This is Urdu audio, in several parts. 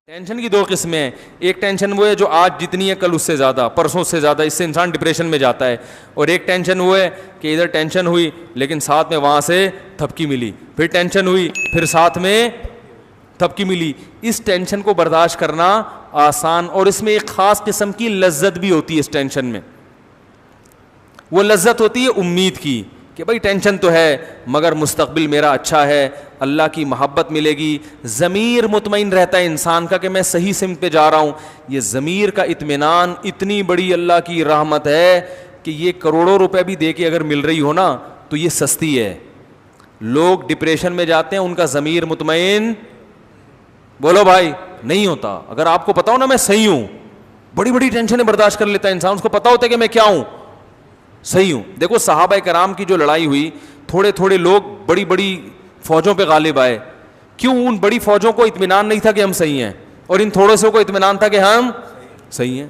ٹینشن کی دو قسمیں ہیں. ایک ٹینشن وہ ہے جو آج جتنی ہے کل اس سے زیادہ, پرسوں سے زیادہ, اس سے انسان ڈپریشن میں جاتا ہے. اور ایک ٹینشن وہ ہے کہ ادھر ٹینشن ہوئی لیکن ساتھ میں وہاں سے تھپکی ملی, پھر ٹینشن ہوئی پھر ساتھ میں تھپکی ملی. اس ٹینشن کو برداشت کرنا آسان, اور اس میں ایک خاص قسم کی لذت بھی ہوتی ہے اس ٹینشن میں. وہ لذت ہوتی ہے امید کی کہ بھائی ٹینشن تو ہے مگر مستقبل میرا اچھا ہے, اللہ کی محبت ملے گی. ضمیر مطمئن رہتا ہے انسان کا کہ میں صحیح سمت پہ جا رہا ہوں. یہ ضمیر کا اطمینان اتنی بڑی اللہ کی رحمت ہے کہ یہ کروڑوں روپے بھی دے کے اگر مل رہی ہو نا تو یہ سستی ہے. لوگ ڈپریشن میں جاتے ہیں, ان کا ضمیر مطمئن بولو بھائی نہیں ہوتا. اگر آپ کو پتا ہو نا میں صحیح ہوں, بڑی بڑی ٹینشنیں برداشت کر لیتا ہے انسان, اس کو پتا ہوتا ہے کہ میں کیا ہوں, صحیح ہوں. دیکھو صحابہ کرام کی جو لڑائی ہوئی, تھوڑے تھوڑے لوگ بڑی بڑی فوجوں پہ غالب آئے. کیوں؟ ان بڑی فوجوں کو اطمینان نہیں تھا کہ ہم صحیح ہیں, اور ان تھوڑے سے کو اطمینان تھا کہ ہم صحیح ہیں.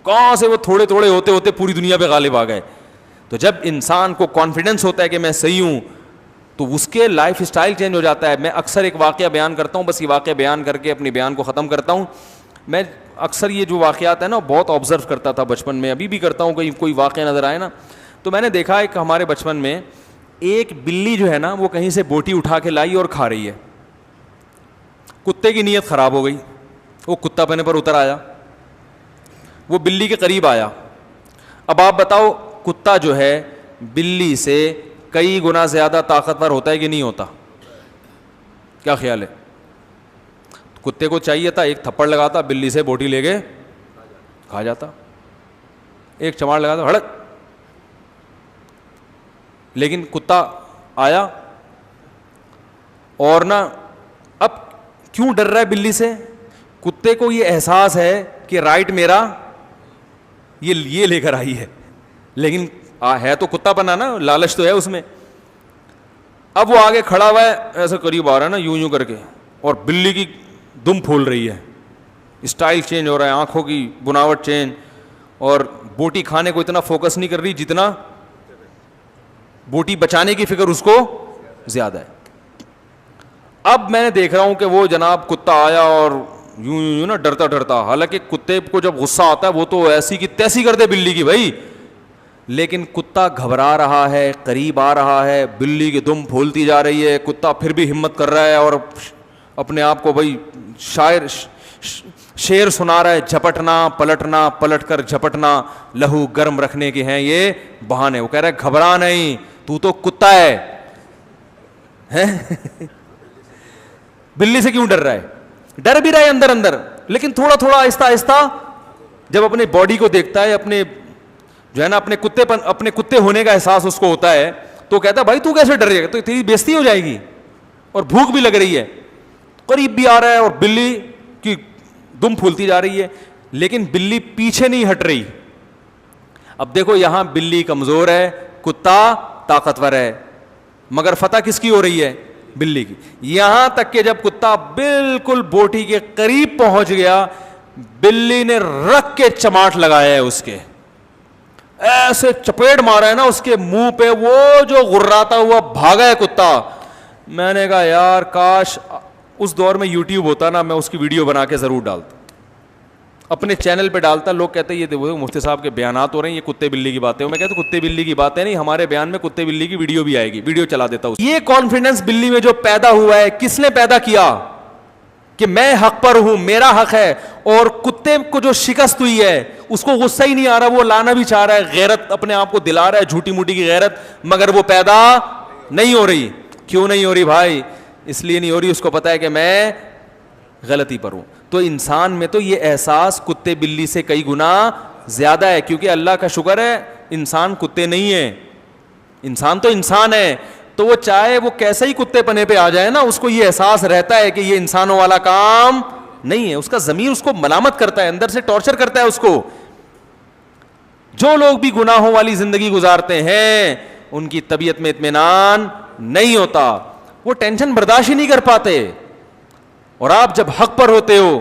کہاں سے وہ تھوڑے تھوڑے ہوتے ہوتے پوری دنیا پہ غالب آ گئے. تو جب انسان کو کانفیڈنس ہوتا ہے کہ میں صحیح ہوں تو اس کے لائف اسٹائل چینج ہو جاتا ہے. میں اکثر ایک واقعہ بیان کرتا ہوں, بس یہ واقعہ بیان کر کے اپنی بیان کو ختم کرتا ہوں. میں اکثر یہ جو واقعات ہیں نا بہت آبزرو کرتا تھا بچپن میں, ابھی بھی کرتا ہوں. کہیں کوئی واقعہ نظر آئے نا تو میں نے دیکھا ہے کہ ہمارے بچپن میں ایک بلی جو ہے نا وہ کہیں سے بوٹی اٹھا کے لائی اور کھا رہی ہے. کتے کی نیت خراب ہو گئی, وہ کتا پنے پر اتر آیا, وہ بلی کے قریب آیا. اب آپ بتاؤ کتا جو ہے بلی سے کئی گنا زیادہ طاقتور ہوتا ہے کہ نہیں ہوتا؟ کیا خیال ہے؟ کتے کو چاہیے تھا ایک تھپڑ لگاتا, بلی سے بوٹی لے کے کھا جاتا, ایک چماڑ لگاتا ہڑک. لیکن کتا آیا اور نا اب کیوں ڈر رہا ہے بلی سے؟ کتے کو یہ احساس ہے کہ رائٹ میرا یہ لے کر آئی ہے, لیکن ہے تو کتا بنا نا, لالچ تو ہے اس میں. اب وہ آگے کھڑا ہوا ہے, ایسے قریب آ رہا ہے نا یوں کر کے, اور بلی کی دم پھول رہی ہے, اسٹائل چینج ہو رہا ہے, آنکھوں کی بناوٹ چینج, اور بوٹی کھانے کو اتنا فوکس نہیں کر رہی جتنا بوٹی بچانے کی فکر اس کو زیادہ ہے. اب میں نے دیکھ رہا ہوں کہ وہ جناب کتا آیا اور یوں نا ڈرتا ڈرتا, حالانکہ کتے کو جب غصہ آتا ہے وہ تو ایسی کی تیسی کر دے بلی کی بھائی, لیکن کتا گھبرا رہا ہے, قریب آ رہا ہے, بلی کی دم پھولتی جا رہی ہے, کتا پھر بھی ہمت کر رہا ہے اور اپنے آپ کو بھائی شعر سنا رہا ہے, جھپٹنا پلٹنا پلٹ کر جھپٹنا لہو گرم رکھنے کے ہیں یہ بہانے. وہ کہہ رہا ہے گھبرا نہیں, تو کتا ہے. بلی سے کیوں ڈر رہا ہے؟ ڈر بھی رہا ہے اندر اندر, لیکن تھوڑا تھوڑا آہستہ آہستہ جب اپنے باڈی کو دیکھتا ہے, اپنے جو ہے نا اپنے کتے ہونے کا احساس اس کو ہوتا ہے, تو کہتا ہے بھائی تو کیسے ڈر گا, تو تیری بےزتی ہو جائے گی, اور بھوک بھی لگ رہی ہے, قریب بھی آ رہا ہے اور بلی کی دم پھولتی جا رہی ہے, لیکن بلی پیچھے نہیں ہٹ رہی. اب دیکھو یہاں بلی کمزور ہے, کتا طاقتور ہے, مگر فتح کس کی ہو رہی ہے؟ بلی کی. یہاں تک کہ جب کتا بالکل بوٹی کے قریب پہنچ گیا, بلی نے رکھ کے چماٹ لگایا ہے اس کے, ایسے چپیٹ مارا ہے نا اس کے منہ پہ, وہ جو غراتا ہوا بھاگا ہے کتا. میں نے کہا یار کاش اس دور میں یوٹیوب ہوتا نا, میں اس کی ویڈیو بنا کے ضرور ڈالتا, اپنے چینل پہ ڈالتا. لوگ کہتے ہیں یہ مفتی صاحب کے بیانات ہو رہے ہیں, یہ کتے بلی کی باتیں. میں کہتا کتے بلی کی باتیں نہیں, ہمارے بیان میں کتے بلی کی ویڈیو بھی آئے گی, ویڈیو چلا دیتا ہوں. یہ کانفیڈنس بلی میں جو پیدا ہوا ہے, کس نے پیدا کیا؟ کہ میں حق پر ہوں, میرا حق ہے. اور کتے کو جو شکست ہوئی ہے اس کو غصہ ہی نہیں آ رہا, وہ لانا بھی چاہ رہا ہے, غیرت اپنے آپ کو دلا رہا ہے, جھوٹی موٹی کی غیرت, مگر وہ پیدا نہیں ہو رہی. کیوں نہیں ہو رہی بھائی؟ اس لیے نہیں ہو رہی, اس کو پتا ہے کہ میں غلطی پر ہوں. تو انسان میں تو یہ احساس کتے بلی سے کئی گنا زیادہ ہے, کیونکہ اللہ کا شکر ہے انسان کتے نہیں ہے, انسان تو انسان ہے. تو وہ چاہے وہ کیسے ہی کتے پنے پہ آ جائے نا, اس کو یہ احساس رہتا ہے کہ یہ انسانوں والا کام نہیں ہے. اس کا ضمیر اس کو ملامت کرتا ہے, اندر سے ٹارچر کرتا ہے اس کو. جو لوگ بھی گناہوں والی زندگی گزارتے ہیں ان کی طبیعت میں اطمینان نہیں ہوتا, وہ ٹینشن برداشت ہی نہیں کر پاتے. اور آپ جب حق پر ہوتے ہو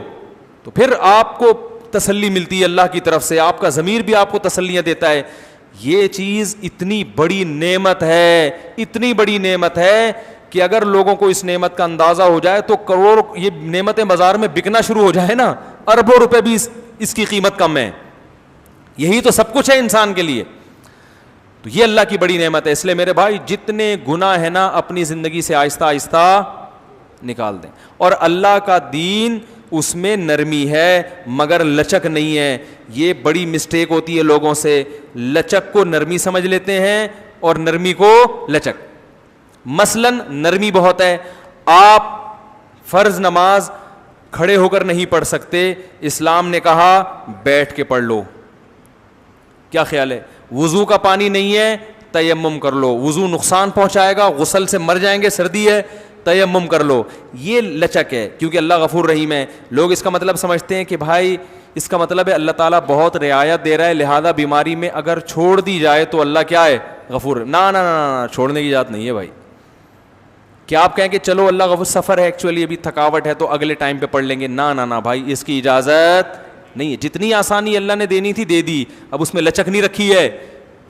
تو پھر آپ کو تسلی ملتی ہے اللہ کی طرف سے, آپ کا ضمیر بھی آپ کو تسلیاں دیتا ہے. یہ چیز اتنی بڑی نعمت ہے, اتنی بڑی نعمت ہے کہ اگر لوگوں کو اس نعمت کا اندازہ ہو جائے تو کروڑ یہ نعمتیں بازار میں بکنا شروع ہو جائے نا, اربوں روپے بھی اس کی قیمت کم ہے. یہی تو سب کچھ ہے انسان کے لیے. تو یہ اللہ کی بڑی نعمت ہے. اس لیے میرے بھائی جتنے گناہ ہے نا اپنی زندگی سے آہستہ آہستہ نکال دیں. اور اللہ کا دین اس میں نرمی ہے مگر لچک نہیں ہے. یہ بڑی مسٹیک ہوتی ہے لوگوں سے, لچک کو نرمی سمجھ لیتے ہیں اور نرمی کو لچک. مثلاً نرمی بہت ہے, آپ فرض نماز کھڑے ہو کر نہیں پڑھ سکتے, اسلام نے کہا بیٹھ کے پڑھ لو. کیا خیال ہے؟ وضو کا پانی نہیں ہے, تیمم کر لو. وضو نقصان پہنچائے گا, غسل سے مر جائیں گے, سردی ہے, تیمم کر لو. یہ لچک ہے کیونکہ اللہ غفور رحیم ہے. لوگ اس کا مطلب سمجھتے ہیں کہ بھائی اس کا مطلب ہے اللہ تعالیٰ بہت رعایت دے رہا ہے, لہذا بیماری میں اگر چھوڑ دی جائے تو اللہ کیا ہے؟ غفور. نا نا نا, چھوڑنے کی بات نہیں ہے بھائی. کیا آپ کہیں کہ چلو اللہ غفور, سفر ہے ایکچولی ابھی تھکاوٹ ہے تو اگلے ٹائم پہ پڑھ لیں گے؟ نا نا نا بھائی, اس کی اجازت نہیں ہے. جتنی آسانی اللہ نے دینی تھی دے دی, اب اس میں لچک نہیں رکھی ہے,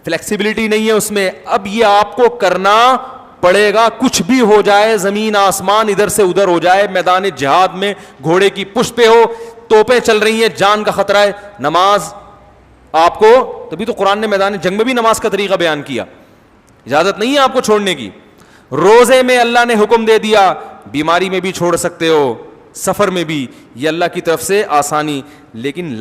فلیکسیبلٹی نہیں ہے اس میں. اب یہ آپ کو کرنا پڑے گا, کچھ بھی ہو جائے, زمین آسمان ادھر سے ادھر ہو جائے, میدان جہاد میں گھوڑے کی پشت پہ ہو, توپیں چل رہی ہیں, جان کا خطرہ ہے, نماز آپ کو, تبھی تو قرآن نے میدان جنگ میں بھی نماز کا طریقہ بیان کیا. اجازت نہیں ہے آپ کو چھوڑنے کی. روزے میں اللہ نے حکم دے دیا, بیماری میں بھی چھوڑ سکتے ہو, سفر میں بھی, یہ اللہ کی طرف سے آسانی. لیکن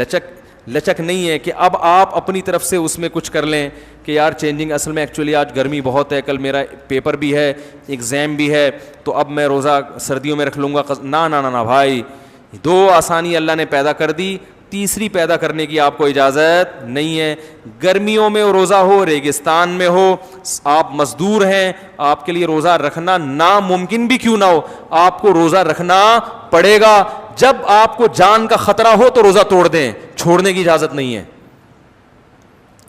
لچک نہیں ہے کہ اب آپ اپنی طرف سے اس میں کچھ کر لیں کہ یار چینجنگ, اصل میں ایکچولی آج گرمی بہت ہے, کل میرا پیپر بھی ہے, ایگزام بھی ہے, تو اب میں روزہ سردیوں میں رکھ لوں گا. نا نا نا بھائی, دو آسانی اللہ نے پیدا کر دی, تیسری پیدا کرنے کی آپ کو اجازت نہیں ہے. گرمیوں میں روزہ ہو, ریگستان میں ہو, آپ مزدور ہیں, آپ کے لیے روزہ رکھنا ناممکن بھی کیوں نہ ہو, آپ کو روزہ رکھنا پڑے گا. جب آپ کو جان کا خطرہ ہو تو روزہ توڑ دیں, چھوڑنے کی اجازت نہیں ہے.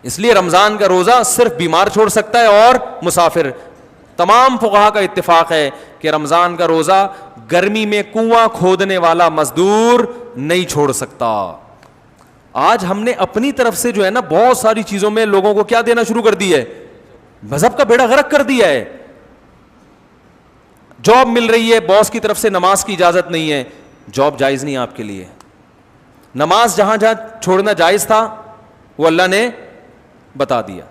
اس لیے رمضان کا روزہ صرف بیمار چھوڑ سکتا ہے اور مسافر. تمام فقہا کا اتفاق ہے کہ رمضان کا روزہ گرمی میں کنواں کھودنے والا مزدور نہیں چھوڑ سکتا. آج ہم نے اپنی طرف سے جو ہے نا بہت ساری چیزوں میں لوگوں کو کیا دینا شروع کر دی ہے, مذہب کا بیڑا غرق کر دیا ہے. جاب مل رہی ہے, باس کی طرف سے نماز کی اجازت نہیں ہے, جاب جائز نہیں آپ کے لیے. نماز جہاں جہاں چھوڑنا جائز تھا وہ اللہ نے بتا دیا,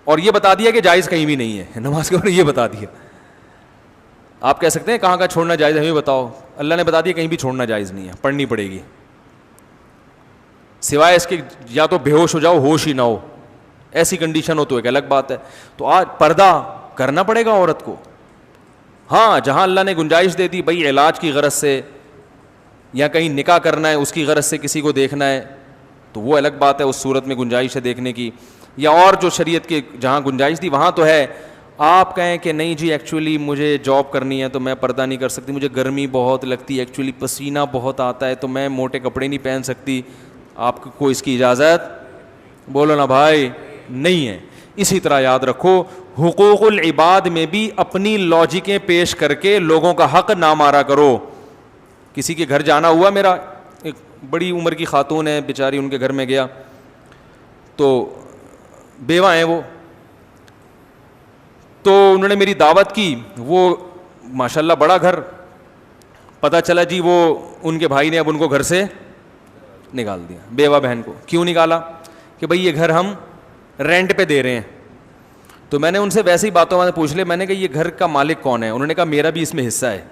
اور یہ بتا دیا کہ جائز کہیں بھی نہیں ہے نماز کے اوپر, یہ بتا دیا. آپ کہہ سکتے ہیں کہاں کہاں چھوڑنا جائز ہے ہمیں بتاؤ, اللہ نے بتا دیا کہیں بھی چھوڑنا جائز نہیں ہے, پڑھنی پڑے گی, سوائے اس کے یا تو بے ہوش ہو جاؤ, ہوش ہی نہ ہو, ایسی کنڈیشن ہو تو ایک الگ بات ہے. تو آج پردہ کرنا پڑے گا عورت کو. ہاں جہاں اللہ نے گنجائش دے دی بھائی علاج کی غرض سے یا کہیں نکاح کرنا ہے اس کی غرض سے کسی کو دیکھنا ہے تو وہ الگ بات ہے, اس صورت میں گنجائش ہے دیکھنے کی, یا اور جو شریعت کے جہاں گنجائش تھی وہاں تو ہے. آپ کہیں کہ نہیں جی ایکچولی مجھے جاب کرنی ہے تو میں پردہ نہیں کر سکتی, مجھے گرمی بہت لگتی ہے, ایکچولی پسینہ بہت آتا ہے تو میں موٹے کپڑے نہیں پہن سکتی, آپ کو اس کی اجازت بولو نا بھائی نہیں ہے. اسی طرح یاد رکھو حقوق العباد میں بھی اپنی لاجکیں پیش کر کے لوگوں کا حق نہ مارا کرو. کسی کے گھر جانا ہوا, میرا ایک بڑی عمر کی خاتون ہے بیچاری, ان کے گھر میں گیا تو بیوہ ہیں وہ, تو انہوں نے میری دعوت کی. وہ ماشاءاللہ بڑا گھر, پتہ چلا جی وہ ان کے بھائی نے اب ان کو گھر سے نکال دیا, بیوہ بہن کو. کیوں نکالا؟ کہ بھئی یہ گھر ہم رینٹ پہ دے رہے ہیں. تو میں نے ان سے ویسے ہی باتوں میں پوچھ لیا, میں نے کہا یہ گھر کا مالک کون ہے؟ انہوں نے کہا میرا بھی اس میں حصہ ہے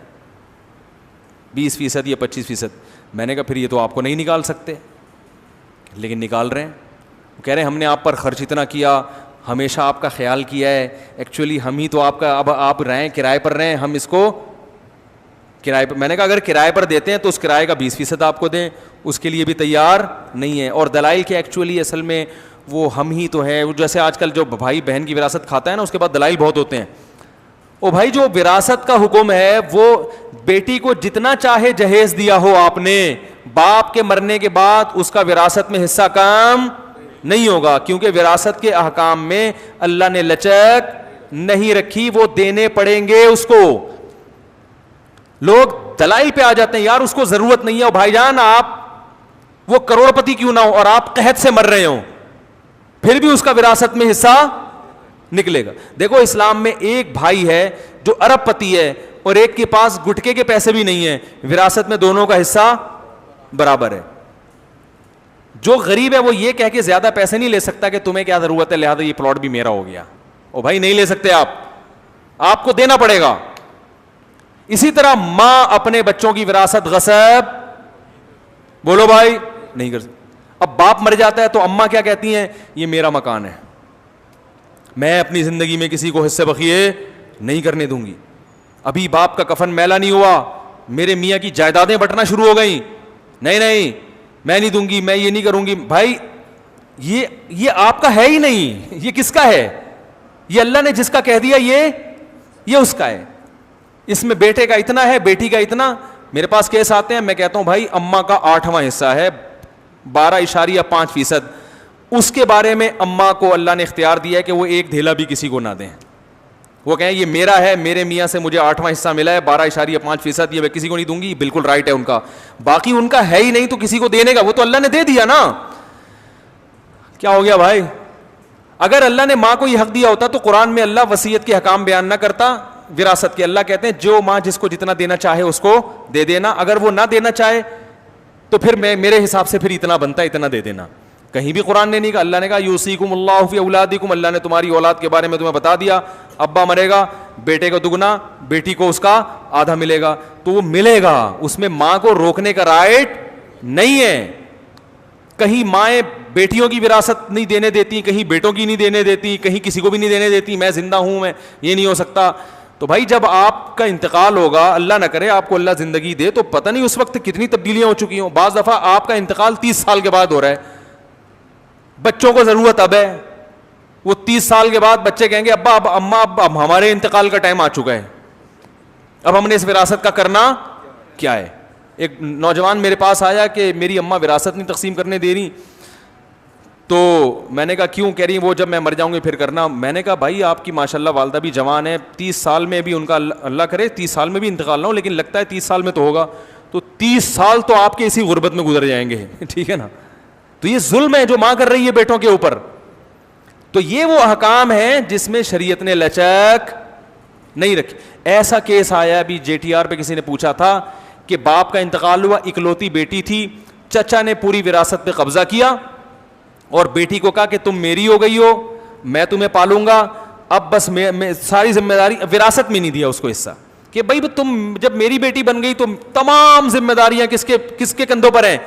20% یا 25%. میں نے کہا پھر یہ تو آپ کو نہیں نکال سکتے, لیکن نکال رہے ہیں. کہہ رہے ہیں ہم نے آپ پر خرچ اتنا کیا, ہمیشہ آپ کا خیال کیا ہے, ایکچولی ہم ہی تو آپ کا, اب آپ رہیں کرائے پر رہیں, ہم اس کو کرائے پر. میں نے کہا اگر کرائے پر دیتے ہیں تو اس کرائے کا 20% آپ کو دیں, اس کے لیے بھی تیار نہیں ہے. اور دلائل کے ایکچولی اصل میں وہ ہم ہی تو ہیں, جیسے آج کل جو بھائی بہن کی وراثت کھاتا ہے نا اس کے بعد دلائل بہت ہوتے ہیں. او بھائی جو وراثت کا حکم ہے وہ بیٹی کو جتنا چاہے جہیز دیا ہو آپ نے, باپ کے مرنے کے بعد اس کا وراثت میں حصہ کم نہیں ہوگا, کیونکہ وراثت کے احکام میں اللہ نے لچک نہیں رکھی, وہ دینے پڑیں گے اس کو. لوگ دلائل پہ آ جاتے ہیں یار اس کو ضرورت نہیں ہے. بھائی جان آپ وہ کروڑ پتی کیوں نہ ہو اور آپ قحط سے مر رہے ہوں, پھر بھی اس کا وراثت میں حصہ نکلے گا. دیکھو اسلام میں ایک بھائی ہے جو ارب پتی ہے اور ایک کے پاس گٹکے کے پیسے بھی نہیں ہیں, وراثت میں دونوں کا حصہ برابر ہے. جو غریب ہے وہ یہ کہہ کے زیادہ پیسے نہیں لے سکتا کہ تمہیں کیا ضرورت ہے لہذا یہ پلاٹ بھی میرا ہو گیا. او بھائی نہیں لے سکتے آپ کو دینا پڑے گا. اسی طرح ماں اپنے بچوں کی وراثت غصب, بولو بھائی, نہیں کر سکتی. اب باپ مر جاتا ہے تو اماں کیا کہتی ہیں, یہ میرا مکان ہے, میں اپنی زندگی میں کسی کو حصے بخیے نہیں کرنے دوں گی. ابھی باپ کا کفن میلا نہیں ہوا, میرے میاں کی جائیدادیں بٹنا شروع ہو گئیں, نہیں میں نہیں دوں گی, میں یہ نہیں کروں گی. بھائی یہ آپ کا ہے ہی نہیں, یہ کس کا ہے؟ یہ اللہ نے جس کا کہہ دیا یہ اس کا ہے. اس میں بیٹے کا اتنا ہے, بیٹی کا اتنا. میرے پاس کیس آتے ہیں, میں کہتا ہوں بھائی اماں کا 8واں حصہ ہے 12.5%, اس کے بارے میں اماں کو اللہ نے اختیار دیا ہے کہ وہ ایک دھیلا بھی کسی کو نہ دیں. وہ کہیں یہ میرا ہے, میرے میاں سے مجھے 8واں حصہ ملا ہے 12.5%, یہ میں کسی کو نہیں دوں گی. بالکل رائٹ ہے ان کا. باقی ان کا ہے ہی نہیں تو کسی کو دینے کا, وہ تو اللہ نے دے دیا نا. کیا ہو گیا بھائی؟ اگر اللہ نے ماں کو یہ حق دیا ہوتا تو قرآن میں اللہ وصیت کے حکام بیان نہ کرتا وراثت کے. اللہ کہتے ہیں جو ماں جس کو جتنا دینا چاہے اس کو دے دینا, اگر وہ نہ دینا چاہے تو پھر میرے حساب سے پھر اتنا بنتا ہے اتنا دے دینا. کہیں بھی قرآن نے نہیں کہا. اللہ نے کہا یوصیکم اللہ فی اولادکم, اللہ نے تمہاری اولاد کے بارے میں تمہیں بتا دیا. ابا مرے گا, بیٹے کو دگنا, بیٹی کو اس کا آدھا ملے گا, تو وہ ملے گا. اس میں ماں کو روکنے کا رائٹ نہیں ہے. کہیں مائیں بیٹیوں کی وراثت نہیں دینے دیتی, کہیں بیٹوں کی نہیں دینے دیتی, کہیں کسی کو بھی نہیں دینے دیتی. میں زندہ ہوں, میں یہ نہیں ہو سکتا. تو بھائی جب آپ کا انتقال ہوگا, اللہ نہ کرے آپ کو اللہ زندگی دے, تو پتہ نہیں اس وقت کتنی تبدیلیاں ہو چکی ہوں. بعض دفعہ آپ کا انتقال 30 سال کے بعد ہو رہا ہے, بچوں کو ضرورت اب ہے, وہ 30 سال کے بعد بچے کہیں گے ابا اب اماں اب ہمارے انتقال کا ٹائم آ چکا ہے, اب ہم نے اس وراثت کا کرنا کیا ہے. ایک نوجوان میرے پاس آیا کہ میری اماں وراثت نہیں تقسیم کرنے دے رہی, تو میں نے کہا کیوں؟ کہہ رہی وہ جب میں مر جاؤں گی پھر کرنا. میں نے کہا بھائی آپ کی ماشاءاللہ والدہ بھی جوان ہے, 30 سال میں بھی ان کا اللہ کرے 30 سال میں بھی انتقال نہ ہو, لیکن لگتا ہے 30 سال میں تو ہوگا, تو 30 سال تو آپ کے اسی غربت میں گزر جائیں گے. ٹھیک ہے نا. تو یہ ظلم ہے جو ماں کر رہی ہے بیٹوں کے اوپر. تو یہ وہ احکام ہیں جس میں شریعت نے لچک نہیں رکھی. ایسا کیس آیا ابھی JTR پہ, کسی نے پوچھا تھا کہ باپ کا انتقال ہوا, اکلوتی بیٹی تھی, چچا نے پوری وراثت پہ قبضہ کیا اور بیٹی کو کہا کہ تم میری ہو گئی ہو, میں تمہیں پالوں گا, اب بس میں ساری ذمہ داری. وراثت میں نہیں دیا اس کو حصہ کہ بھائی تم جب میری بیٹی بن گئی تو تمام ذمہ داریاں کس کے کندھوں پر ہیں؟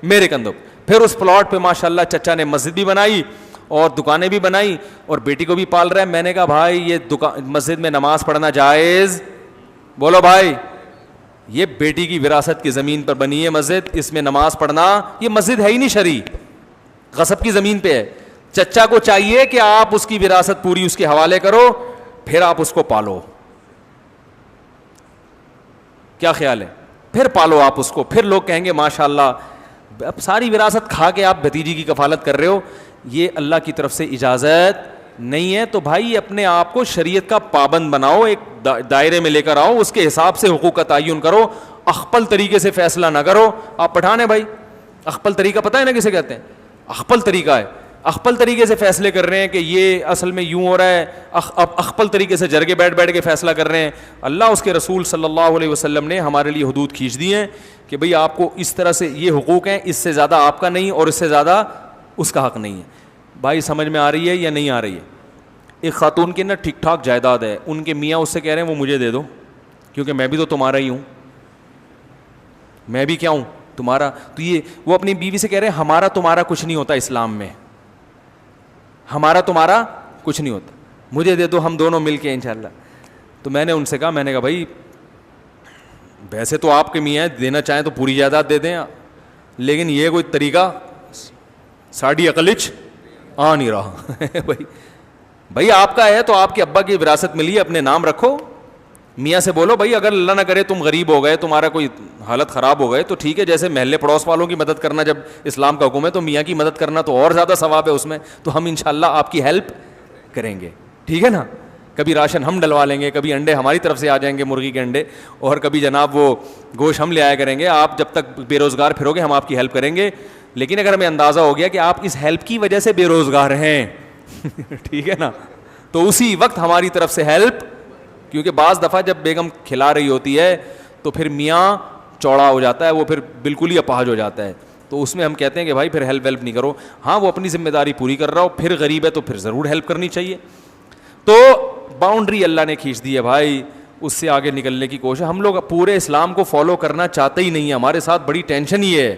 میرے کندھوں. پھر اس پلاٹ پہ ماشاءاللہ چچا نے مسجد بھی بنائی اور دکانیں بھی بنائی اور بیٹی کو بھی پال رہا ہے. میں نے کہا بھائی یہ مسجد میں نماز پڑھنا جائز؟ بولو بھائی, یہ بیٹی کی وراثت کی زمین پر بنی ہے مسجد, اس میں نماز پڑھنا, یہ مسجد ہے ہی نہیں شرعی, غصب کی زمین پہ ہے. چچا کو چاہیے کہ آپ اس کی وراثت پوری اس کے حوالے کرو, پھر آپ اس کو پالو. کیا خیال ہے؟ پھر پالو آپ اس کو, پھر لوگ کہیں گے ماشاءاللہ. اب ساری وراثت کھا کے آپ بھتیجی کی کفالت کر رہے ہو, یہ اللہ کی طرف سے اجازت نہیں ہے. تو بھائی اپنے آپ کو شریعت کا پابند بناؤ, ایک دائرے میں لے کر آؤ, اس کے حساب سے حقوق کا تعین کرو, اخپل طریقے سے فیصلہ نہ کرو. آپ پٹھان ہیں بھائی, اخپل طریقہ پتہ ہے نا کسے کہتے ہیں؟ اخپل طریقہ ہے. اخپل طریقے سے فیصلے کر رہے ہیں کہ یہ اصل میں یوں ہو رہا ہے, اخپل طریقے سے جرگے بیٹھ کے فیصلہ کر رہے ہیں. اللہ اس کے رسول صلی اللہ علیہ وسلم نے ہمارے لیے حدود کھینچ دی ہیں کہ بھئی آپ کو اس طرح سے یہ حقوق ہیں, اس سے زیادہ آپ کا نہیں اور اس سے زیادہ اس کا حق نہیں ہے. بھائی سمجھ میں آ رہی ہے یا نہیں آ رہی ہے؟ ایک خاتون کی نا ٹھیک ٹھاک جائیداد ہے, ان کے میاں اس سے کہہ رہے ہیں وہ مجھے دے دو کیونکہ میں بھی تو تمہارا ہی ہوں, میں بھی کیا ہوں تمہارا. تو یہ وہ اپنی بیوی سے کہہ رہے ہیں ہمارا تمہارا کچھ نہیں ہوتا اسلام میں, ہمارا تمہارا کچھ نہیں ہوتا, مجھے دے دو ہم دونوں مل کے انشاءاللہ. تو میں نے ان سے کہا بھائی ویسے تو آپ کے میاں دینا چاہیں تو پوری جائیداد دے دیں, لیکن یہ کوئی طریقہ ساڑھی عقلچ آ نہیں رہا. بھائی آپ کا ہے تو آپ کے ابا کی وراثت ملی ہے, اپنے نام رکھو. میاں سے بولو بھائی اگر اللہ نہ کرے تم غریب ہو گئے, تمہارا کوئی حالت خراب ہو گئے تو ٹھیک ہے, جیسے محلے پڑوس والوں کی مدد کرنا جب اسلام کا حکم ہے تو میاں کی مدد کرنا تو اور زیادہ ثواب ہے اس میں, تو ہم انشاءاللہ آپ کی ہیلپ کریں گے. ٹھیک ہے نا. کبھی راشن ہم ڈلوا لیں گے, کبھی انڈے ہماری طرف سے آ جائیں گے, مرغی کے انڈے, اور کبھی جناب وہ گوشت ہم لے آیا کریں گے. آپ جب تک بے روزگار پھرو گے ہم آپ کی ہیلپ کریں گے, لیکن اگر ہمیں اندازہ ہو گیا کہ آپ اس ہیلپ کی وجہ سے بے روزگار ہیں ٹھیک ہے نا, تو اسی وقت ہماری طرف سے ہیلپ, کیونکہ بعض دفعہ جب بیگم کھلا رہی ہوتی ہے تو پھر میاں چوڑا ہو جاتا ہے, وہ پھر بالکل ہی اپاہج ہو جاتا ہے, تو اس میں ہم کہتے ہیں کہ بھائی پھر ہیلپ نہیں کرو. ہاں وہ اپنی ذمہ داری پوری کر رہا ہو, پھر غریب ہے تو پھر ضرور ہیلپ کرنی چاہیے. تو باؤنڈری اللہ نے کھینچ دی ہے بھائی, اس سے آگے نکلنے کی کوشش. ہم لوگ پورے اسلام کو فالو کرنا چاہتے ہی نہیں ہیں, ہمارے ساتھ بڑی ٹینشن ہی ہے,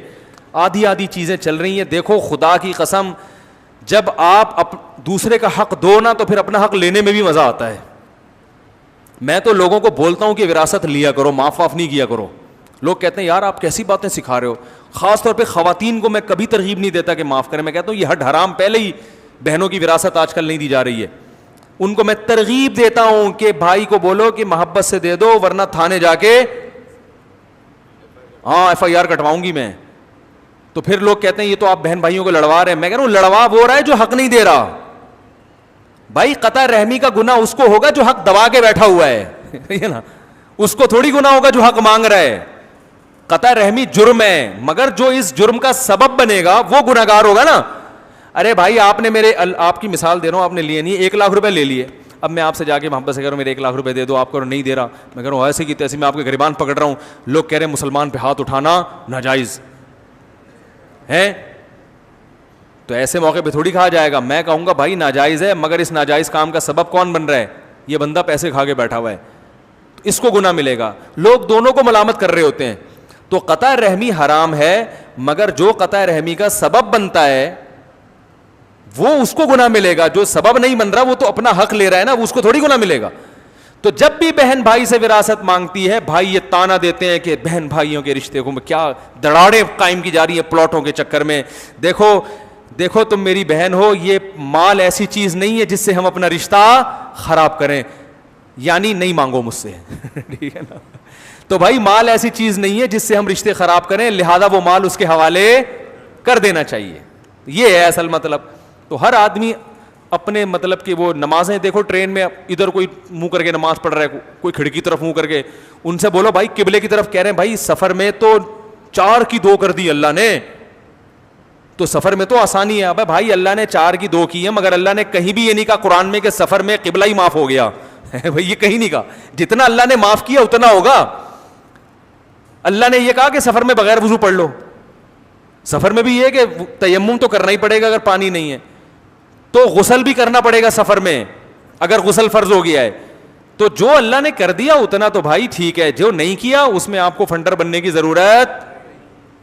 آدھی چیزیں چل رہی ہیں. دیکھو خدا کی قسم, جب آپ دوسرے کا حق دو نا تو پھر اپنا حق لینے میں بھی مزہ آتا ہے. میں تو لوگوں کو بولتا ہوں کہ وراثت لیا کرو, معاف نہیں کیا کرو. لوگ کہتے ہیں یار آپ کیسی باتیں سکھا رہے ہو. خاص طور پہ خواتین کو میں کبھی ترغیب نہیں دیتا کہ معاف کریں. میں کہتا ہوں یہ حد حرام, پہلے ہی بہنوں کی وراثت آج کل نہیں دی جا رہی ہے. ان کو میں ترغیب دیتا ہوں کہ بھائی کو بولو کہ محبت سے دے دو, ورنہ تھانے جا کے FIR کٹواؤں گی میں. تو پھر لوگ کہتے ہیں یہ تو آپ بہن بھائیوں کو لڑوا رہے ہیں. میں کہہ رہا ہوں لڑوا وہ رہا ہے جو حق نہیں دے رہا. بھائی قطع رحمی کا گناہ اس کو ہوگا جو حق دبا کے بیٹھا ہوا ہے نا, اس کو تھوڑی گناہ ہوگا جو حق مانگ رہا ہے. قطع رحمی جرم ہے, مگر جو اس جرم کا سبب بنے گا وہ گناہگار ہوگا نا. ارے بھائی آپ نے آپ کی مثال دے رہا ہوں, آپ نے لیے نہیں 1 لاکھ روپے لے لیے. اب میں آپ سے جا کے محبت سے کہہ رہا ہوں میرے 1 لاکھ روپے دے دو, آپ کو نہیں دے رہا. میں کہہ رہا ہوں ایسے کی تیسے میں آپ کے گریبان پکڑ رہا ہوں. لوگ کہہ رہے ہیں مسلمان پہ ہاتھ اٹھانا ناجائز ہے, تو ایسے موقع پہ تھوڑی کہا جائے گا. میں کہوں گا بھائی ناجائز ہے, مگر اس ناجائز کام کا سبب کون بن رہا ہے؟ یہ بندہ پیسے کھا کے بیٹھا ہوا ہے, اس کو گناہ ملے گا. لوگ دونوں کو ملامت کر رہے ہوتے ہیں. تو قطع رحمی حرام ہے, مگر جو قطع رحمی کا سبب بنتا ہے وہ اس کو گناہ ملے گا. جو سبب نہیں بن رہا وہ تو اپنا حق لے رہا ہے نا, اس کو تھوڑی گناہ ملے گا. تو جب بھی بہن بھائی سے وراثت مانگتی ہے, بھائی یہ تانا دیتے ہیں کہ بہن بھائیوں کے رشتے کو کیا دراڑیں قائم کی جا رہی ہیں پلاٹوں کے چکر میں. دیکھو تم میری بہن ہو, یہ مال ایسی چیز نہیں ہے جس سے ہم اپنا رشتہ خراب کریں, یعنی نہیں مانگو مجھ سے ٹھیک ہے نا. تو بھائی مال ایسی چیز نہیں ہے جس سے ہم رشتے خراب کریں, لہذا وہ مال اس کے حوالے کر دینا چاہیے. یہ ہے اصل مطلب. تو ہر آدمی اپنے مطلب کہ وہ نمازیں دیکھو, ٹرین میں ادھر کوئی منہ کر کے نماز پڑھ رہا ہے, کوئی کھڑکی طرف منہ کر کے, ان سے بولو بھائی قبلے کی طرف. کہہ رہے ہیں بھائی سفر میں تو 4 کی 2 کر دی اللہ نے, تو سفر میں تو آسانی ہے. اب بھائی اللہ نے 4 کی 2 کی ہے, مگر اللہ نے کہیں بھی یہ نہیں کہا قرآن میں کہ سفر میں قبلہ ہی معاف ہو گیا بھائی یہ کہیں نہیں کہا. جتنا اللہ نے معاف کیا اتنا ہوگا. اللہ نے یہ کہا کہ سفر میں بغیر وضو پڑھ لو. سفر میں بھی یہ کہ تیمم تو کرنا ہی پڑے گا اگر پانی نہیں ہے, تو غسل بھی کرنا پڑے گا سفر میں اگر غسل فرض ہو گیا ہے. تو جو اللہ نے کر دیا اتنا تو بھائی ٹھیک ہے, جو نہیں کیا اس میں آپ کو فنڈر بننے کی ضرورت,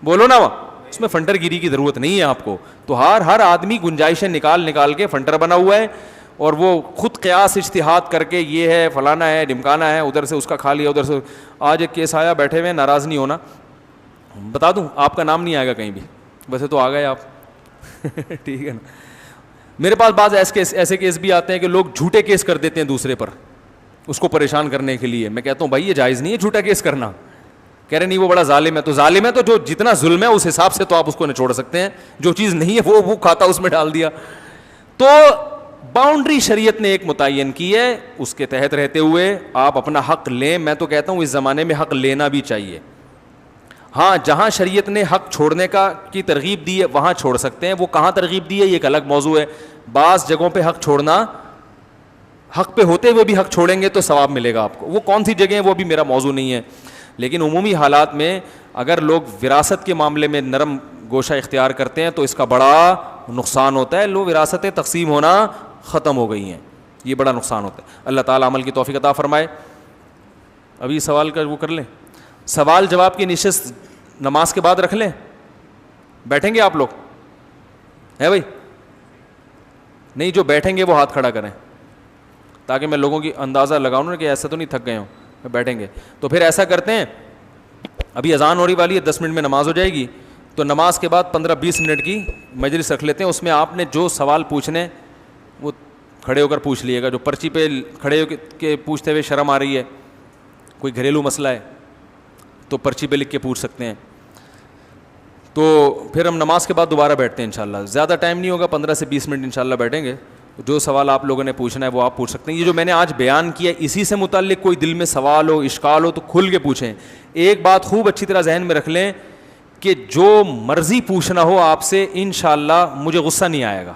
بولو نا, اس میں فنڈر گیری کی ضرورت نہیں ہے آپ کو. تو ہر آدمی گنجائشیں نکال کے فنڈر بنا ہوا ہے, اور وہ خود قیاس اجتہاد کر کے یہ ہے فلانا ہے ڈمکانا ہے, ادھر سے اس کا کھا لیا ادھر سے. آج ایک کیس آیا, بیٹھے ہوئے, ناراض نہیں ہونا, بتا دوں آپ کا نام نہیں آئے گا کہیں بھی, ویسے تو آ گئے آپ ٹھیک ہے نا. میرے پاس بعض ایسے کیس بھی آتے ہیں کہ لوگ جھوٹے کیس کر دیتے ہیں دوسرے پر اس کو پریشان کرنے کے لیے. میں کہتا ہوں بھائی یہ جائز نہیں ہے جھوٹا کیس کرنا. کہہ رہے نہیں وہ بڑا ظالم ہے. تو ظالم ہے تو جو جتنا ظلم ہے اس حساب سے تو آپ اس کو نچوڑ سکتے ہیں, جو چیز نہیں ہے وہ کھاتا اس میں ڈال دیا. تو باؤنڈری شریعت نے ایک متعین کی ہے, اس کے تحت رہتے ہوئے آپ اپنا حق لیں. میں تو کہتا ہوں اس زمانے میں حق لینا بھی چاہیے. ہاں جہاں شریعت نے حق چھوڑنے کی ترغیب دی ہے وہاں چھوڑ سکتے ہیں. وہ کہاں ترغیب دی ہے یہ ایک الگ موضوع ہے. بعض جگہوں پہ حق چھوڑنا, حق پہ ہوتے ہوئے بھی حق چھوڑیں گے تو ثواب ملے گا آپ کو. وہ کون سی جگہ ہیں وہ بھی میرا موضوع نہیں ہے, لیکن عمومی حالات میں اگر لوگ وراثت کے معاملے میں نرم گوشہ اختیار کرتے ہیں تو اس کا بڑا نقصان ہوتا ہے. لوگ وراثتیں تقسیم ہونا ختم ہو گئی ہیں, یہ بڑا نقصان ہوتا ہے. اللہ تعالیٰ عمل کی توفیق عطا فرمائے. ابھی سوال کا وہ کر لیں, سوال جواب کی نشست نماز کے بعد رکھ لیں. بیٹھیں گے آپ لوگ ہے بھائی؟ نہیں, جو بیٹھیں گے وہ ہاتھ کھڑا کریں تاکہ میں لوگوں کی اندازہ لگاؤں نا کہ ایسا تو نہیں تھک گئے ہوں. بیٹھیں گے تو پھر ایسا کرتے ہیں, ابھی اذان ہو رہی والی ہے, 10 منٹ میں نماز ہو جائے گی, تو نماز کے بعد 15-20 منٹ کی مجلس رکھ لیتے ہیں. اس میں آپ نے جو سوال پوچھنے وہ کھڑے ہو کر پوچھ لیے گا. جو پرچی پہ کھڑے ہو کے پوچھتے ہوئے شرم آ رہی ہے, کوئی گھریلو مسئلہ ہے تو پرچی پہ لکھ کے پوچھ سکتے ہیں. تو پھر ہم نماز کے بعد دوبارہ بیٹھتے ہیں انشاءاللہ. زیادہ ٹائم نہیں ہوگا, 15 سے 20 منٹ انشاءاللہ بیٹھیں گے. جو سوال آپ لوگوں نے پوچھنا ہے وہ آپ پوچھ سکتے ہیں. یہ جو میں نے آج بیان کیا اسی سے متعلق کوئی دل میں سوال ہو اشکال ہو تو کھل کے پوچھیں. ایک بات خوب اچھی طرح ذہن میں رکھ لیں کہ جو مرضی پوچھنا ہو آپ سے انشاءاللہ مجھے غصہ نہیں آئے گا.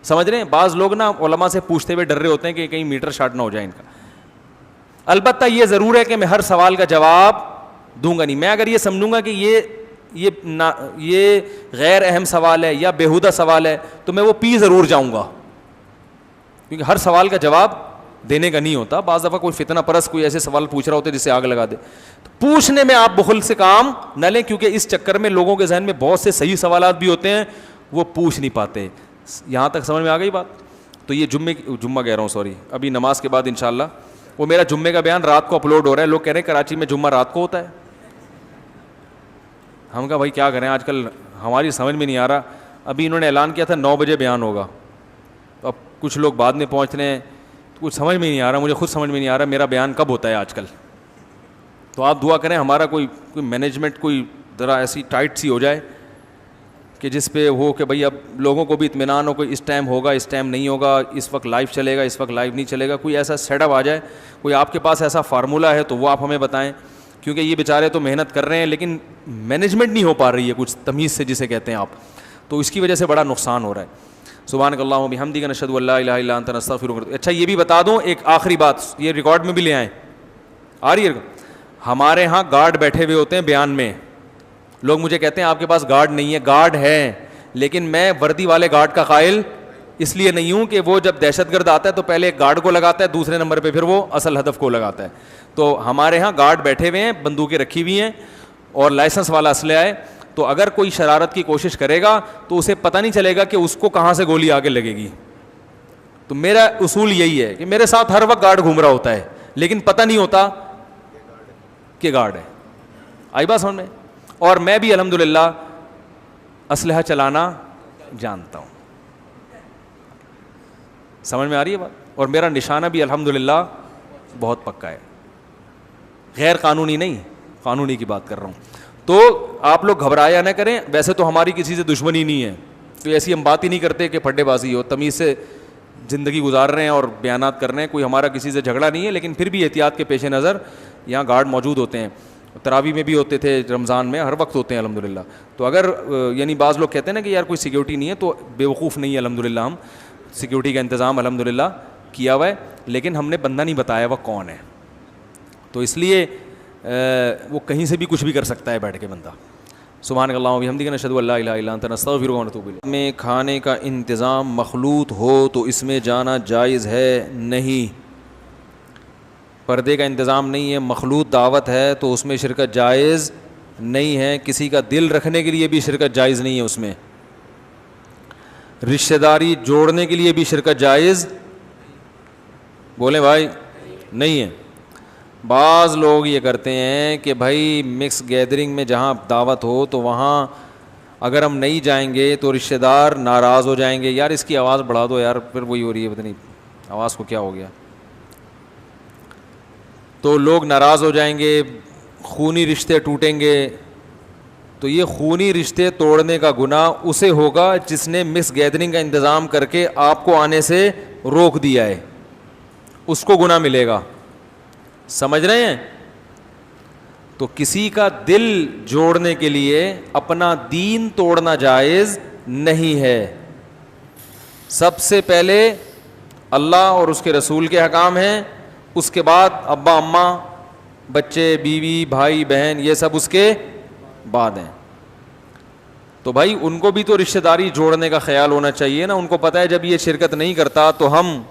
سمجھ رہے ہیں؟ بعض لوگ نا علماء سے پوچھتے ہوئے ڈر رہے ہوتے ہیں کہ کہیں میٹر شارٹ نہ ہو جائے ان کا. البتہ یہ ضرور ہے کہ میں ہر سوال کا جواب دوں گا نہیں. میں اگر یہ سمجھوں گا کہ یہ غیر اہم سوال ہے یا بیہودہ سوال ہے تو میں وہ پی ضرور جاؤں گا, کیونکہ ہر سوال کا جواب دینے کا نہیں ہوتا. بعض دفعہ کوئی فتنہ پرست کوئی ایسے سوال پوچھ رہا ہوتا ہے جس سے آگ لگا دے. تو پوچھنے میں آپ بخل سے کام نہ لیں, کیونکہ اس چکر میں لوگوں کے ذہن میں بہت سے صحیح سوالات بھی ہوتے ہیں, وہ پوچھ نہیں پاتے. یہاں تک سمجھ میں آ گئی بات؟ تو یہ جمعہ کہہ رہا ہوں, سوری, ابھی نماز کے بعد انشاءاللہ وہ میرا جمعے کا بیان رات کو اپلوڈ ہو رہا ہے. لوگ کہہ رہے ہیں کراچی میں جمعہ رات کو ہوتا ہے. ہم کہا بھائی کیا کریں, آج کل ہماری سمجھ میں نہیں آ رہا. ابھی انہوں نے اعلان کیا تھا 9 بجے بیان ہوگا, تو اب کچھ لوگ بعد میں پہنچ رہے ہیں, کچھ سمجھ میں نہیں آ رہا, مجھے خود سمجھ میں نہیں آ رہا میرا بیان کب ہوتا ہے آج کل. تو آپ دعا کریں ہمارا کوئی مینجمنٹ کوئی ذرا ایسی ٹائٹ سی ہو جائے کہ جس پہ ہو کہ بھائی اب لوگوں کو بھی اطمینان ہو کہ اس ٹائم ہوگا, اس ٹائم نہیں ہوگا, اس وقت لائیو چلے گا, اس وقت لائیو نہیں چلے گا. کوئی ایسا سیٹ اپ آ جائے, کوئی آپ کے پاس ایسا فارمولہ ہے تو وہ آپ ہمیں بتائیں, کیونکہ یہ بیچارے تو محنت کر رہے ہیں لیکن مینجمنٹ نہیں ہو پا رہی ہے کچھ تمیز سے جسے کہتے ہیں آپ, تو اس کی وجہ سے بڑا نقصان ہو رہا ہے. سبحانک اللہم و بحمدک نشہد ان لا الہ الا انت نستغفرک. اچھا یہ بھی بتا دوں ایک آخری بات, یہ ریکارڈ میں بھی لے آئیں, آ رہی ہے. ہمارے ہاں گارڈ بیٹھے ہوئے ہوتے ہیں بیان میں. لوگ مجھے کہتے ہیں آپ کے پاس گارڈ نہیں ہے. گارڈ ہے, لیکن میں وردی والے گارڈ کا قائل اس لیے نہیں ہوں کہ وہ جب دہشت گرد آتا ہے تو پہلے ایک گارڈ کو لگاتا ہے, دوسرے نمبر پہ پھر وہ اصل ہدف کو لگاتا ہے. تو ہمارے ہاں گارڈ بیٹھے ہوئے ہیں, بندوقیں رکھی ہوئی ہیں اور لائسنس والا اسلحہ ہے. تو اگر کوئی شرارت کی کوشش کرے گا تو اسے پتہ نہیں چلے گا کہ اس کو کہاں سے گولی آگے لگے گی. تو میرا اصول یہی ہے کہ میرے ساتھ ہر وقت گارڈ گھوم رہا ہوتا ہے لیکن پتہ نہیں ہوتا کہ گارڈ ہے. آئی بات سمجھ میں؟ اور میں بھی الحمدللہ اسلحہ چلانا جانتا ہوں. سمجھ میں آ رہی ہے بات؟ اور میرا نشانہ بھی الحمدللہ بہت پکا ہے, غیر قانونی نہیں, قانونی کی بات کر رہا ہوں. تو آپ لوگ گھبرایا نہ کریں. ویسے تو ہماری کسی سے دشمنی نہیں ہے, تو ایسی ہم بات ہی نہیں کرتے کہ پھڈے بازی ہو, تمیز سے زندگی گزار رہے ہیں اور بیانات کر رہے ہیں. کوئی ہمارا کسی سے جھگڑا نہیں ہے, لیکن پھر بھی احتیاط کے پیش نظر یہاں گارڈ موجود ہوتے ہیں. تراویح میں بھی ہوتے تھے, رمضان میں, ہر وقت ہوتے ہیں الحمدللہ. تو اگر یعنی بعض لوگ کہتے ہیں نا کہ یار کوئی سیکیورٹی نہیں ہے, تو بیوقوف نہیں ہے الحمدللہ. ہم سیکیورٹی کا انتظام الحمدللہ کیا ہوا ہے, لیکن ہم نے بندہ نہیں بتایا وہ کون ہے. تو اس لیے وہ کہیں سے بھی کچھ بھی کر سکتا ہے بیٹھ کے بندہ. سبحانک اللہم و بحمدک نشہد ان لا الہ الا انت نستغفرک و نتوب الیک. میں کھانے کا انتظام مخلوط ہو تو اس میں جانا جائز ہے؟ نہیں, پردے کا انتظام نہیں ہے, مخلوط دعوت ہے تو اس میں شرکت جائز نہیں ہے. کسی کا دل رکھنے کے لیے بھی شرکت جائز نہیں ہے اس میں. رشتہ داری جوڑنے کے لیے بھی شرکت جائز, بولیں بھائی, نہیں ہے. بعض لوگ یہ کرتے ہیں کہ بھائی مکس گیدرنگ میں جہاں دعوت ہو تو وہاں اگر ہم نہیں جائیں گے تو رشتہ دار ناراض ہو جائیں گے. یار اس کی آواز بڑھا دو یار, پھر وہی ہو رہی ہے, پتہ نہیں آواز کو کیا ہو گیا. تو لوگ ناراض ہو جائیں گے, خونی رشتے ٹوٹیں گے. تو یہ خونی رشتے توڑنے کا گناہ اسے ہوگا جس نے مکس گیدرنگ کا انتظام کر کے آپ کو آنے سے روک دیا ہے, اس کو گناہ ملے گا. سمجھ رہے ہیں؟ تو کسی کا دل جوڑنے کے لیے اپنا دین توڑنا جائز نہیں ہے. سب سے پہلے اللہ اور اس کے رسول کے احکام ہیں, اس کے بعد ابا اماں, بچے, بیوی, بھائی, بہن, یہ سب اس کے بعد ہیں. تو بھائی ان کو بھی تو رشتہ داری جوڑنے کا خیال ہونا چاہیے نا. ان کو پتہ ہے جب یہ شرکت نہیں کرتا تو ہم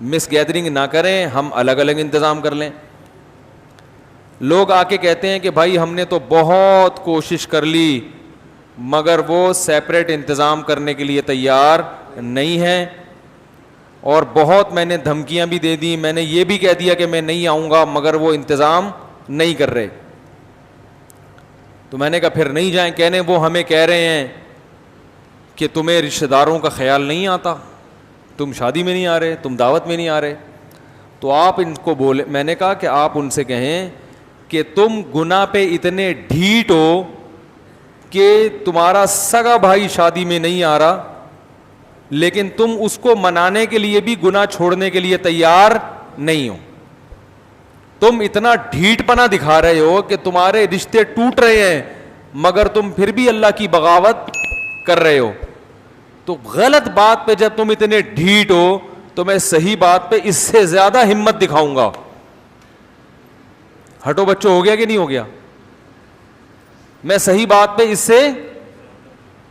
مس گیدرنگ نہ کریں, ہم الگ الگ انتظام کر لیں. لوگ آ کے کہتے ہیں کہ بھائی ہم نے تو بہت کوشش کر لی مگر وہ سیپریٹ انتظام کرنے کے لیے تیار نہیں ہے, اور بہت میں نے دھمکیاں بھی دے دی, میں نے یہ بھی کہہ دیا کہ میں نہیں آؤں گا, مگر وہ انتظام نہیں کر رہے. تو میں نے کہا پھر نہیں جائیں. کہنے وہ ہمیں کہہ رہے ہیں کہ تمہیں رشتہ داروں کا خیال نہیں آتا, تم شادی میں نہیں آ رہے, تم دعوت میں نہیں آ رہے. تو آپ ان کو بولے, میں نے کہا کہ آپ ان سے کہیں کہ تم گناہ پہ اتنے ڈھیٹ ہو کہ تمہارا سگا بھائی شادی میں نہیں آ رہا, لیکن تم اس کو منانے کے لیے بھی گناہ چھوڑنے کے لیے تیار نہیں ہو. تم اتنا ڈھیٹ پنا دکھا رہے ہو کہ تمہارے رشتے ٹوٹ رہے ہیں مگر تم پھر بھی اللہ کی بغاوت کر رہے ہو. تو غلط بات پہ جب تم اتنے ڈھیٹ ہو تو میں صحیح بات پہ اس سے زیادہ ہمت دکھاؤں گا. ہٹو بچوں, ہو گیا کہ نہیں ہو گیا؟ میں صحیح بات پہ اس سے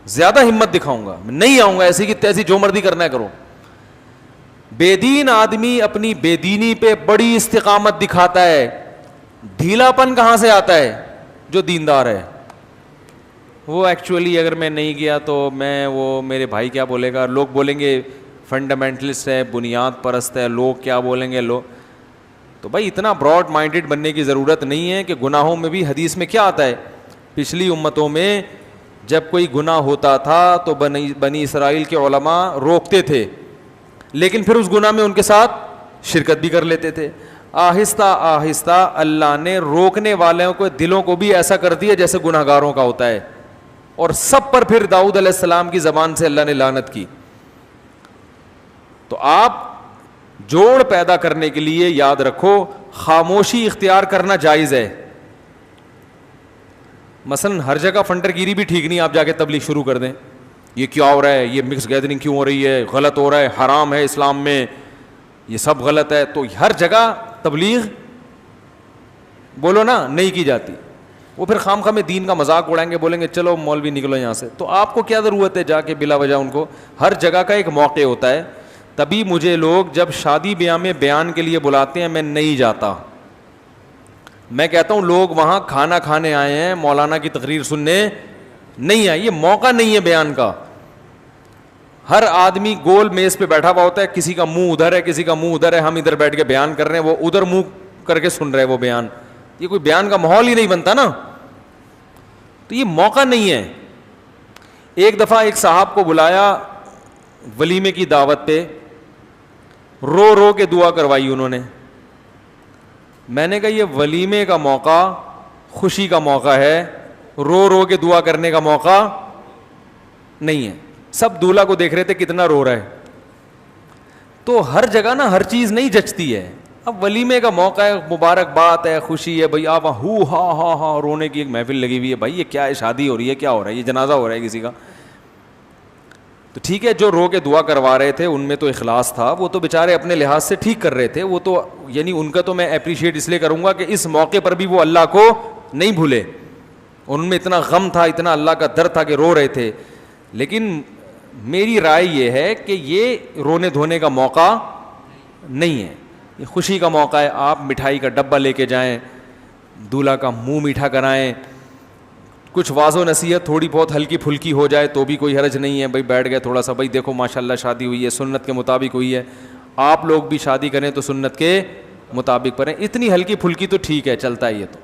زیادہ ہمت دکھاؤں گا, میں نہیں آؤں گا ایسی کی تیسی جو مرضی کرنا ہے کرو. بے دین آدمی اپنی بے دینی پہ بڑی استقامت دکھاتا ہے, ڈھیلا پن کہاں سے آتا ہے؟ جو دیندار ہے وہ ایکچولی اگر میں نہیں گیا تو میں وہ میرے بھائی کیا بولے گا, لوگ بولیں گے فنڈامنٹلسٹ ہے, بنیاد پرست ہے, لوگ کیا بولیں گے. لوگ تو بھائی اتنا براڈ مائنڈیڈ بننے کی ضرورت نہیں ہے کہ گناہوں میں بھی حدیث میں کیا آتا ہے, پچھلی امتوں میں جب کوئی گناہ ہوتا تھا تو بنی اسرائیل کے علماء روکتے تھے, لیکن پھر اس گناہ میں ان کے ساتھ شرکت بھی کر لیتے تھے. آہستہ آہستہ اللہ نے روکنے والوں کو دلوں کو بھی ایسا کر دیا جیسے گناہ گاروں کا ہوتا ہے, اور سب پر پھر داؤد علیہ السلام کی زبان سے اللہ نے لعنت کی. تو آپ جوڑ پیدا کرنے کے لیے یاد رکھو خاموشی اختیار کرنا جائز ہے. مثلا ہر جگہ فنٹر گیری بھی ٹھیک نہیں, آپ جا کے تبلیغ شروع کر دیں, یہ کیا ہو رہا ہے, یہ مکس گیدرنگ کیوں ہو رہی ہے, غلط ہو رہا ہے, حرام ہے اسلام میں, یہ سب غلط ہے. تو ہر جگہ تبلیغ بولو نا نہیں کی جاتی. وہ پھر خام خواہ میں دین کا مذاق اڑائیں گے, بولیں گے چلو مولوی نکلو یہاں سے. تو آپ کو کیا ضرورت ہے جا کے بلا وجہ ان کو, ہر جگہ کا ایک موقع ہوتا ہے. تبھی مجھے لوگ جب شادی بیاہ میں بیان کے لیے بلاتے ہیں میں نہیں جاتا. میں کہتا ہوں لوگ وہاں کھانا کھانے آئے ہیں, مولانا کی تقریر سننے نہیں آئے, یہ موقع نہیں ہے بیان کا. ہر آدمی گول میز پہ بیٹھا ہوا ہوتا ہے, کسی کا منہ ادھر ہے, کسی کا منہ ادھر ہے, ہم ادھر بیٹھ کے بیان کر رہے ہیں, وہ ادھر منہ کر کے سن رہے وہ بیان. یہ کوئی بیان کا ماحول ہی نہیں بنتا نا, تو یہ موقع نہیں ہے. ایک دفعہ ایک صاحب کو بلایا ولیمے کی دعوت پہ, رو رو کے دعا کروائی انہوں نے. میں نے کہا یہ ولیمے کا موقع خوشی کا موقع ہے, رو رو کے دعا کرنے کا موقع نہیں ہے. سب دولہا کو دیکھ رہے تھے کتنا رو رہا ہے. تو ہر جگہ نا ہر چیز نہیں جچتی ہے. اب ولیمے کا موقع ہے, مبارک بات ہے, خوشی ہے, بھائی آپ ہو ہا ہا ہا رونے کی ایک محفل لگی ہوئی ہے. بھائی یہ کیا ہے, شادی ہو رہی ہے, کیا ہو رہا ہے, یہ جنازہ ہو رہا ہے کسی کا. تو ٹھیک ہے, جو رو کے دعا کروا رہے تھے ان میں تو اخلاص تھا, وہ تو بیچارے اپنے لحاظ سے ٹھیک کر رہے تھے. وہ تو یعنی ان کا تو میں اپریشیٹ اس لیے کروں گا کہ اس موقع پر بھی وہ اللہ کو نہیں بھولے. ان میں اتنا غم تھا, اتنا اللہ کا درد تھا کہ رو رہے تھے. لیکن میری رائے یہ ہے کہ یہ رونے دھونے کا موقع نہیں ہے, یہ خوشی کا موقع ہے. آپ مٹھائی کا ڈبہ لے کے جائیں, دولہا کا منہ میٹھا کرائیں, کچھ واض و نصیحت تھوڑی بہت ہلکی پھلکی ہو جائے تو بھی کوئی حرج نہیں ہے. بھائی بیٹھ گئے تھوڑا سا, بھائی دیکھو ماشاءاللہ شادی ہوئی ہے, سنت کے مطابق ہوئی ہے, آپ لوگ بھی شادی کریں تو سنت کے مطابق کریں. اتنی ہلکی پھلکی تو ٹھیک ہے, چلتا ہے یہ تو.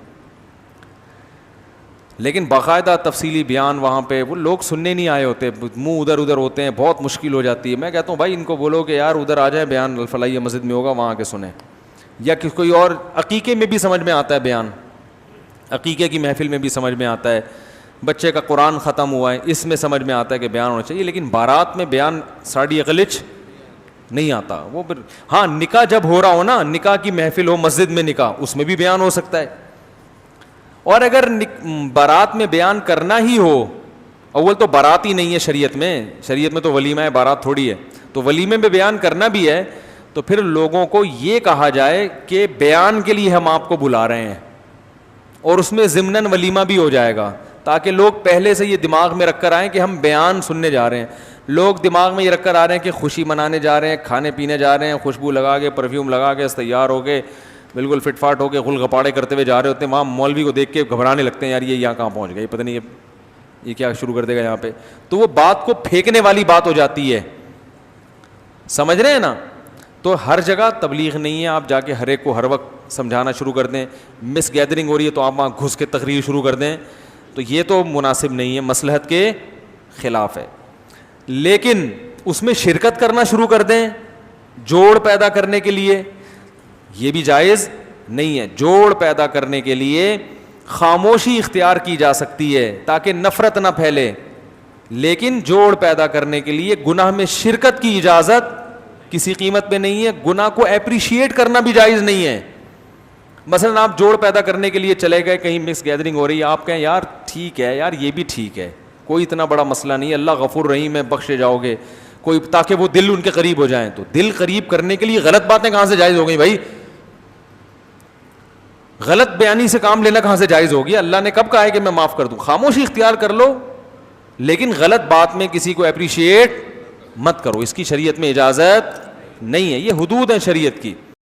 لیکن باقاعدہ تفصیلی بیان وہاں پہ وہ لوگ سننے نہیں آئے ہوتے, منہ ادھر ادھر ہوتے ہیں, بہت مشکل ہو جاتی ہے. میں کہتا ہوں بھائی ان کو بولو کہ یار ادھر آ جائیں, بیان الفلاحیہ مسجد میں ہوگا وہاں کے سنیں, یا کہ کوئی اور عقیقے میں بھی سمجھ میں آتا ہے بیان, عقیقے کی محفل میں بھی سمجھ میں آتا ہے, بچے کا قرآن ختم ہوا ہے اس میں سمجھ میں آتا ہے کہ بیان ہونا چاہیے. لیکن بارات میں بیان ساڑی اقلچ نہیں آتا. وہ پھر ہاں نکاح جب ہو رہا ہو نا, نکاح کی محفل ہو مسجد میں نکاح, اس میں بھی بیان ہو سکتا ہے. اور اگر بارات میں بیان کرنا ہی ہو, اول تو بارات ہی نہیں ہے شریعت میں تو ولیمہ ہے, بارات تھوڑی ہے. تو ولیمے میں بیان کرنا بھی ہے تو پھر لوگوں کو یہ کہا جائے کہ بیان کے لیے ہم آپ کو بلا رہے ہیں, اور اس میں ضمناً ولیمہ بھی ہو جائے گا, تاکہ لوگ پہلے سے یہ دماغ میں رکھ کر آئیں کہ ہم بیان سننے جا رہے ہیں. لوگ دماغ میں یہ رکھ کر آ رہے ہیں کہ خوشی منانے جا رہے ہیں, کھانے پینے جا رہے ہیں, خوشبو لگا کے پرفیوم لگا کے تیار ہو کے بالکل فٹ فاٹ ہو کے غل غپاڑے کرتے ہوئے جا رہے ہوتے ہیں. وہاں مولوی کو دیکھ کے گھبرانے لگتے ہیں, یار یہ یہاں کہاں پہنچ گئے, پتہ نہیں یہ کیا شروع کر دے گا یہاں پہ. تو وہ بات کو پھینکنے والی بات ہو جاتی ہے, سمجھ رہے ہیں نا. تو ہر جگہ تبلیغ نہیں ہے, آپ جا کے ہر ایک کو ہر وقت سمجھانا شروع کر دیں. مس گیدرنگ ہو رہی ہے تو آپ وہاں گھس کے تقریر شروع کر دیں, تو یہ تو مناسب نہیں ہے, مصلحت کے خلاف ہے. لیکن اس میں شرکت کرنا شروع کر دیں جوڑ پیدا کرنے کے لیے, یہ بھی جائز نہیں ہے. جوڑ پیدا کرنے کے لیے خاموشی اختیار کی جا سکتی ہے تاکہ نفرت نہ پھیلے, لیکن جوڑ پیدا کرنے کے لیے گناہ میں شرکت کی اجازت کسی قیمت پہ نہیں ہے. گناہ کو اپریشیٹ کرنا بھی جائز نہیں ہے. مثلا آپ جوڑ پیدا کرنے کے لیے چلے گئے, کہیں مکس گیدرنگ ہو رہی ہے, آپ کہیں یار ٹھیک ہے, یار یہ بھی ٹھیک ہے, کوئی اتنا بڑا مسئلہ نہیں ہے, اللہ غفور رحیم ہے, بخشے جاؤ گے. کوئی تاکہ وہ دل ان کے قریب ہو جائیں. تو دل قریب کرنے کے لیے غلط باتیں کہاں سے جائز ہو گئی بھائی؟ غلط بیانی سے کام لینا کہاں سے جائز ہو گیا؟ اللہ نے کب کہا ہے کہ میں معاف کر دوں؟ خاموشی اختیار کر لو, لیکن غلط بات میں کسی کو اپریشیٹ مت کرو, اس کی شریعت میں اجازت نہیں ہے. یہ حدود ہیں شریعت کی.